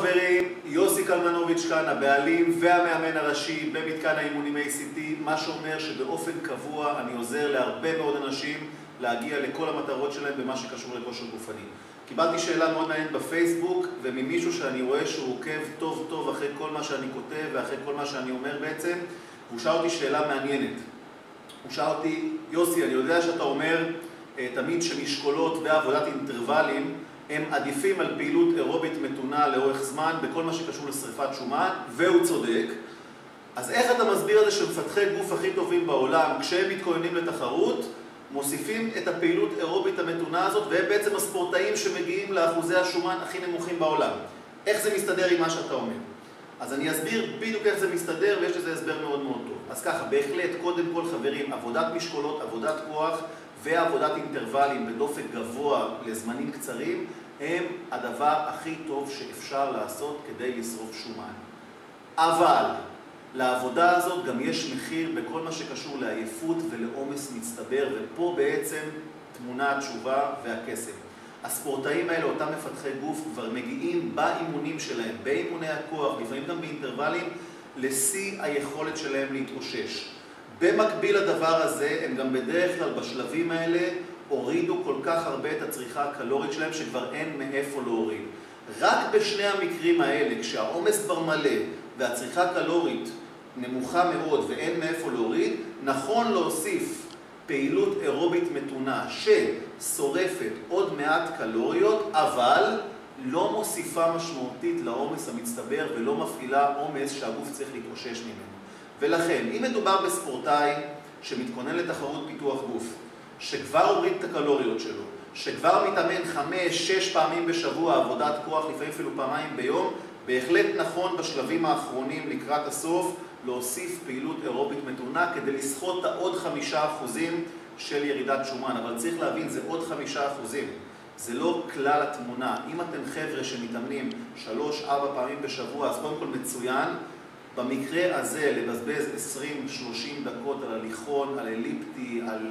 חברים, יוסי קלמנוביץ' כאן, הבעלים והמאמן הראשי במתקן האימונים ACT, מה שאומר שבאופן קבוע אני עוזר להרבה מאוד אנשים להגיע לכל המטרות שלהם במה שקשור לכושר גופני. קיבלתי שאלה מאוד מעניינת בפייסבוק, וממישהו שאני רואה שהוא עוקב טוב טוב אחרי כל מה שאני כותב ואחרי כל מה שאני אומר בעצם, הוא שאל אותי שאלה מעניינת. הוא שאל אותי, יוסי, אני יודע שאתה אומר תמיד שמשקולות ועבודת אינטרוולים הם עדיפים על פעילות אירובית מתונה לאורך זמן בכל מה שקשור לשריפת שומן, והוא צודק. אז איך אתה מסביר את זה שמפתחי גוף הכי טובים בעולם, כשהם מתכוננים לתחרות, מוסיפים את הפעילות אירובית המתונה הזאת, והם בעצם הספורטאים שמגיעים לאחוזי השומן הכי נמוכים בעולם? איך זה מסתדר עם מה שאתה אומר? אז אני אסביר בדיוק איך זה מסתדר, ויש לזה הסבר מאוד מאוד טוב. אז ככה, בהחלט, קודם כל חברים, עבודת משקולות, עבודת כוח ועבודת אינטרוולים בדופק גבוה לזמנים קצרים, הם הדבר הכי טוב שאפשר לעשות כדי לשרוף שומן. אבל לעבודה הזאת גם יש מחיר בכל מה שקשור לעייפות ולעומס מצטבר, ופה בעצם תמונה התשובה והכסף. הספורטאים האלה, אותם מפתחי גוף, כבר מגיעים באימונים שלהם, באימוני הכוח, לפעמים גם באינטרוולים, לשיא היכולת שלהם להתאושש. במקביל לדבר הזה, הם גם בדרך כלל בשלבים האלה הורידו כל כך הרבה את הצריכה הקלורית שלהם שכבר אין מאיפה להוריד. רק בשני המקרים האלה, כשהעומס כבר מלא והצריכה הקלורית נמוכה מאוד ואין מאיפה להוריד, נכון להוסיף פעילות אירובית מתונה ששורפת עוד מעט קלוריות, אבל לא מוסיפה משמעותית לעומס המצטבר ולא מפעילה עומס שהגוף צריך להתאושש ממנו. ולכן, אם מדובר בספורטאי שמתכונן לתחרות פיתוח גוף, שכבר הוריד את הקלוריות שלו, שכבר מתאמן 5-6 פעמים בשבוע עבודת כוח, לפעמים אפילו פעמיים ביום, בהחלט נכון בשלבים האחרונים לקראת הסוף להוסיף פעילות אירובית מתונה כדי לסחוט את העוד 5% של ירידת שומן. אבל צריך להבין, זה עוד 5%. זה לא כלל התמונה. אם אתם חבר'ה שמתאמנים 3-4 פעמים בשבוע, אז קודם כל מצוין. במקרה הזה לבזבז 20-30 דקות על הליכון, על אליפטי, על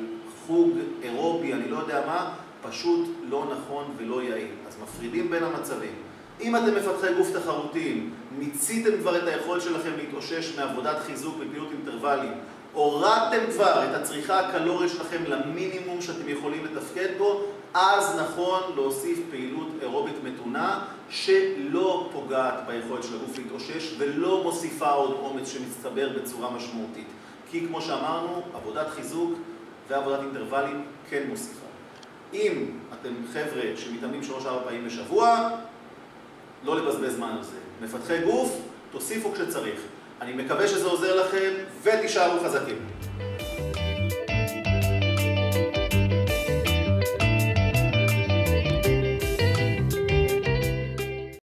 חוג אירובי, אני לא יודע מה, פשוט לא נכון ולא יעיל. אז מפרידים בין המצבים. אם אתם מפתחי גוף תחרותיים, מיציתם כבר את היכולת שלכם להתאושש מעבודת חיזוק בפעילות אינטרוולים, הורדתם כבר את הצריכה הקלורית שלכם למינימום שאתם יכולים לתפקד בו, אז נכון להוסיף פעילות אירובית מתונה שלא פוגעת ביכולת של הגוף להתאושש ולא מוסיפה עוד עומס שמצטבר בצורה משמעותית. כי כמו שאמרנו, עבודת חיזוק ועבודת אינטרוולים כן מוסיפה. אם אתם חבר'ה שמתאמנים 3-4 פעמים בשבוע, לא לבזבז זמן על זה. מפתחי גוף, תוסיפו כשצריך. אני מקווה שזה עוזר לכם ותישארו חזקים.